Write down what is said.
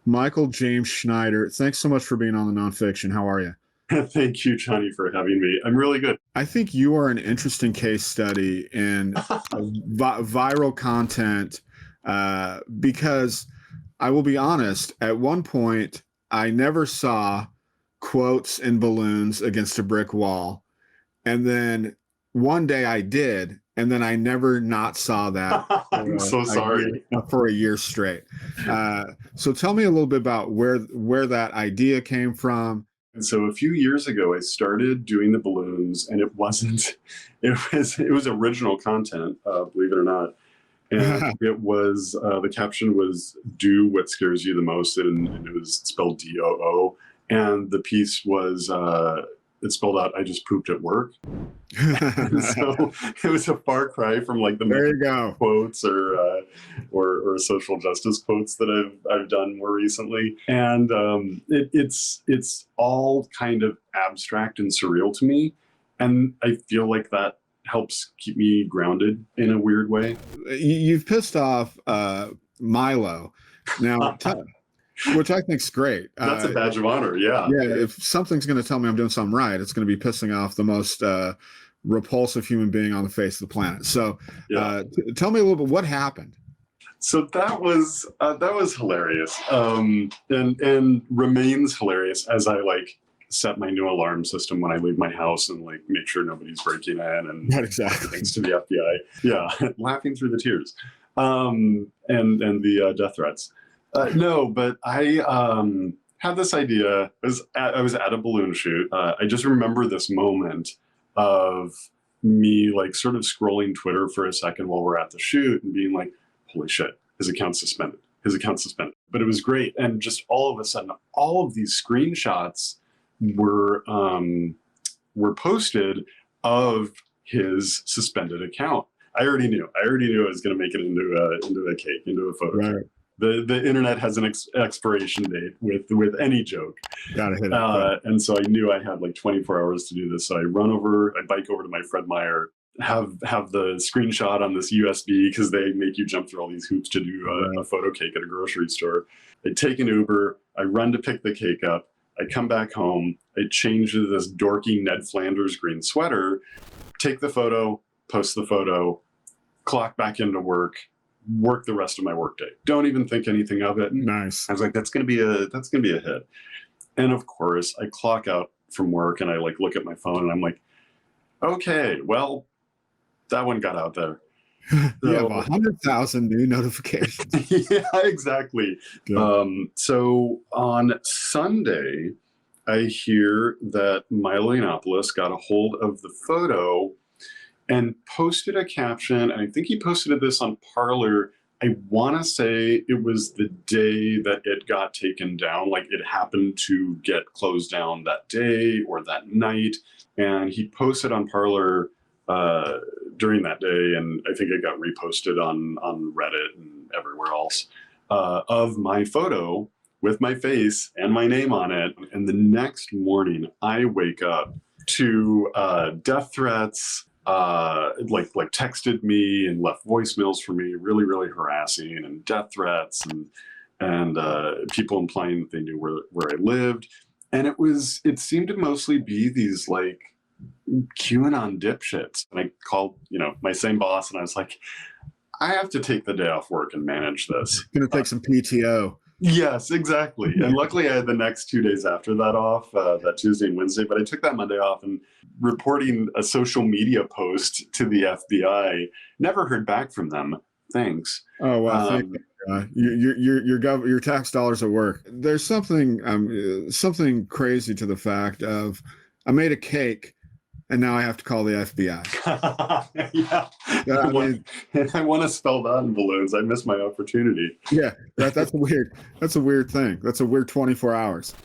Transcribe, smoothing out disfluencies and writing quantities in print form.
Michael James Schneider. Thanks so much for being on the Nonfiction. How are you? Thank you, Johnny, for having me. I'm really good. I think you are an interesting case study in viral content because I will be honest, at one point, I never saw quotes and balloons against a brick wall. And then one day I did, and then I never not saw that I'm so sorry. for a year straight. So tell me a little bit about where that idea came from. And so a few years ago, I started doing the balloons, and it wasn't. It was original content, believe it or not. And it was the caption was "Do what scares you the most," and it was spelled DOO. And the piece was it spelled out "I just pooped at work." So it was a far cry from like the There you go. quotes or social justice quotes that I've done more recently, and it's all kind of abstract and surreal to me, and I feel like that helps keep me grounded in a weird way. You've pissed off Milo now, which I think's great. That's a badge of honor. Yeah. Yeah, if something's going to tell me I'm doing something right, it's going to be pissing off the most repulsive human being on the face of the planet. So, Yeah. Tell me a little bit what happened. So that was hilarious, and remains hilarious as I like set my new alarm system when I leave my house and like make sure nobody's breaking in and Not exactly. thanks to the FBI. Yeah, laughing through the tears, and the death threats. No, but I had this idea. I was at a balloon shoot. I just remember this moment of me like sort of scrolling Twitter for a second while we're at the shoot and being like, holy shit, his account's suspended. His account's suspended. But it was great. And just all of a sudden, all of these screenshots were posted of his suspended account. I already knew. I was going to make it into a cake, into a photo. Right. The internet has an expiration date with any joke. Gotta hit it. And so I knew I had like 24 hours to do this. So I bike over to my Fred Meyer, have the screenshot on this USB because they make you jump through all these hoops to do a photo cake at a grocery store. I take an Uber, I run to pick the cake up, I come back home, I change to this dorky Ned Flanders green sweater, take the photo, post the photo, clock back into work the rest of my workday. Don't even think anything of it. Nice. I was like, that's gonna be a hit. And of course, I clock out from work and I like look at my phone and I'm like, okay, well, that one got out there. You have 100,000 new notifications. Yeah, exactly. So on Sunday, I hear that Milo Yiannopoulos got a hold of the photo and posted a caption. And I think he posted this on Parler. I want to say it was the day that it got taken down. Like it happened to get closed down that day or that night. And he posted on Parler during that day, and I think it got reposted on Reddit and everywhere else, of my photo with my face and my name on it. And the next morning, I wake up to death threats, like texted me and left voicemails for me, really, really harassing, and death threats and people implying that they knew where I lived. And it seemed to mostly be these like QAnon dipshits. And I called, my same boss, and I was like, I have to take the day off work and manage this. Gonna take some PTO. Yes, exactly. And luckily I had the next 2 days after that off, that Tuesday and Wednesday, but I took that Monday off, and reporting a social media post to the FBI, never heard back from them. Thanks. Oh, well, thank you. Your tax dollars at work. There's something crazy to the fact of I made a cake and now I have to call the FBI. Yeah. I want to spell that in balloons. I missed my opportunity. Yeah, that's a weird thing. That's a weird 24 hours.